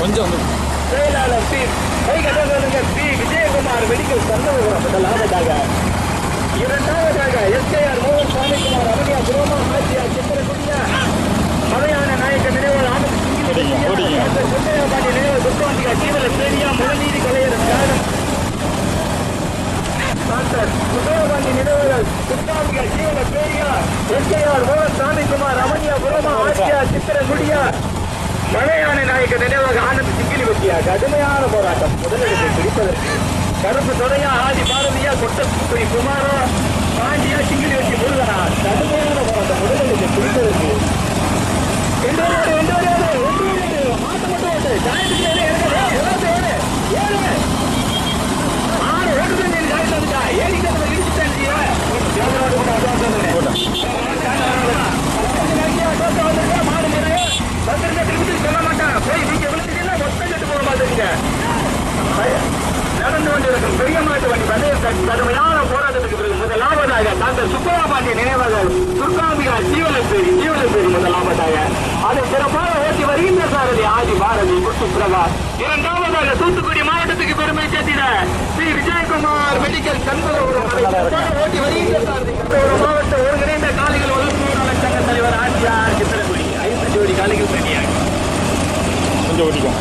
கொஞ்சம் செயலாளர் விஜயகுமார் மெடிக்கல் சந்தோகம் முதலாவதாக. இரண்டாவதாக எஸ்கேஆர் மோகன் சாமிக்குமார் அவனியா குரோமா ஆட்சியா சித்திரகுடியா மலையான நாயக்க நினைவு ஆனந்த் சுப்பையாபாண்டி நினைவு சுப்பாந்திகா ஜீவல பேரியா முழநீதி கலையரன் காரணம் சுப்பையாபாண்டி நினைவுகள் சுப்பாந்திகா ஜீவல பேரியா எஸ்கேஆர் மோகன் சாமிக்குமார் அவனியா குரோமா ஆட்சியா சித்திரகுடியா மலையான நாயக்க நினைவாக ஆனந்த் சிங்கிலி வெட்டியா கடுமையான போராட்டம் முதலிடத்தை பிடிப்பதற்கு கருப்பு தொடையா ஆதி பாரதியா கொட்டக்குடி குமாரா பாண்டியா சிங்கிலி வெட்டி முருகனா கடுமையான போராட்டம் முதலிடத்தை பிடிப்பதற்கு மாட்ட மட்டும் சொல்ல மாட்டான் போய் நீங்க விழுந்தீங்கன்னா மொத்தம் கட்டு போக மாட்டீங்க. நடந்து கொண்டிருக்கும் பெரிய மாட்டு வண்டி பந்தயத்தின் கடுமையான போராட்டத்துக்கு பிறகு முதலாவதாக டாக்டர் சுப்பையாபாண்டிய நினைவாக துர்காம்பிகா ஜீவலப்பேரி முதலாவதாக அதை சிறப்பாக ஓட்டி வருகின்ற சாரதி ஆதி பாரதி முத்துப்பிரகாஷ். இரண்டாவதாக தூத்துக்குடி மாவட்டத்துக்கு பெருமை சேர்த்திட ஸ்ரீ விஜயகுமார் மெடிக்கல் சண்முகம் ஓட்டி வருகின்ற சாரதி மாவட்ட ஒருங்கிணைந்த காலிகள் வளர்ப்பு சங்க தலைவர் ஆட்சியார் சித்திரகுடி 5 ஜோடி காலிகள் ரெடியாக கொஞ்சம் ஓட்டிக்கும்.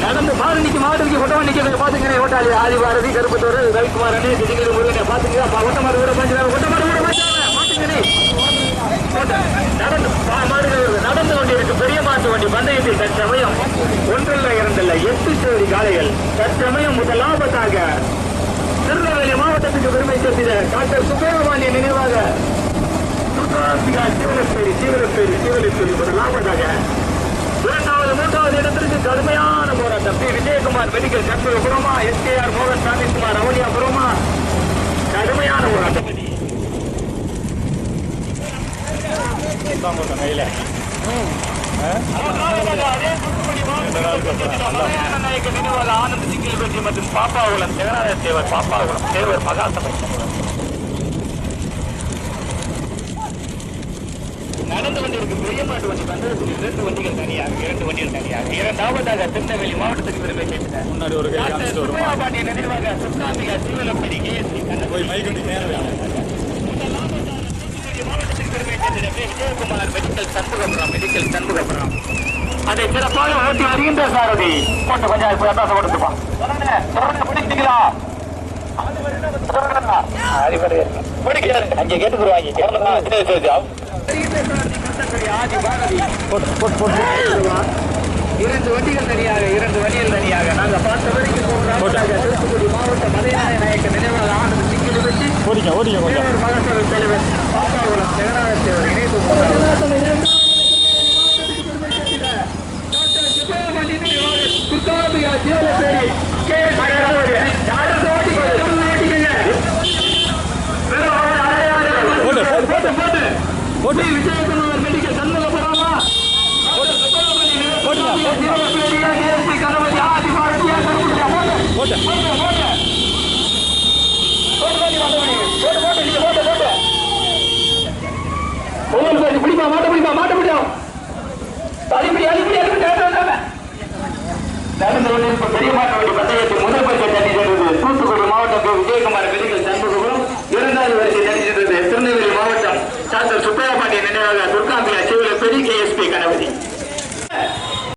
நடந்து பாரதிக்கு மாவட்டத்துக்கு கொட்டவன் நிற்கிறது பாத்துக்கிறேன். ஓட்டாளி ஆதி பாரதி கருப்பத்தோடு ரவிக்குமார் அண்ணே சிதிகள் முருகனை பாத்துக்கிறா ஒட்டமாறு கூட பாத்துக்கிறேன். ஒட்டமாறு கூட பாத்துக்கிறேன். நடந்து கொண்டிருக்கும் பெரிய மாட்டு வண்டி பந்தயத்தில் தற்சமயம் 1 இல்ல 2 இல்ல 8 ஜோடி காளைகள் தற்சமயம் முதலாவதாக திருநெல்வேலி மாவட்டத்துக்கு பெருமை சேர்த்திட டாக்டர் சுப்பையாபாண்டிய நினைவாக சிவலப்பேரி முதலாவதாக. இரண்டாவது 3வது இடத்திற்கு கடுமையான போராட்டம் ஸ்ரீ விஜயகுமார் மெடிக்கல் சண்முகபுரமா எஸ்கேஆர் மோகன் சாமிக்குமார் அவனியாபுரமா கடுமையான போராட்டம். ஆனந்த் சிங்கில் வெற்றி மற்றும் பாப்பாகுளம் ஜெகநாத தேவர் பாப்பாகுளம் தேவர் மகாசபை நடந்து கொண்டிருக்கும் பெரிய மாட்டு வண்டி பந்தயத்தில் 2 வண்டிகள் தனியாக இரண்டாவதாக திருநெல்வேலி மாவட்டத்துக்கு பெருமை சேர்த்தனர். முன்னாடி ஒரு சுப்பையாபாண்டிய நினைவாக சுப்ராமிகா ஜீவலப்பேரி கேஎஸ்சி மாவட்டத்துக்கு பெருமை சேர்த்தனர் விஜயகுமார் மெடிக்கல் சண்முகபுரம் அதை சிறப்பாக ஓட்டி வருகின்ற சாரதி கொண்டு கொஞ்சம் பிரகாசம் கொடுத்துப்பான். பிடிக்கிறீங்களா அங்கே கேட்டுக்குருவாங்க. இரண்டு வண்டிகள் தனியாக நாங்கள் பார்த்த வரைக்கும் தூத்துக்குடி மாவட்ட மலையாள நாயக்க நினைவாக ஆனந்த் சிங்கிலி வெட்டி மகாசபை தலைவர் பாப்பாகுளம் ஜெகநாத தேவர் இணைப்பு விஜயகுமார் மெடிக்கல் சண்முகபுரமா மாட்ட முடியும் நடந்து கொண்டிருக்கும் பெரிய மாட்டு வண்டி பந்தயத்தில் முதல் பரிசை தட்டி சென்றது தூத்துக்குடி மாவட்டத்தில் விஜயகுமார்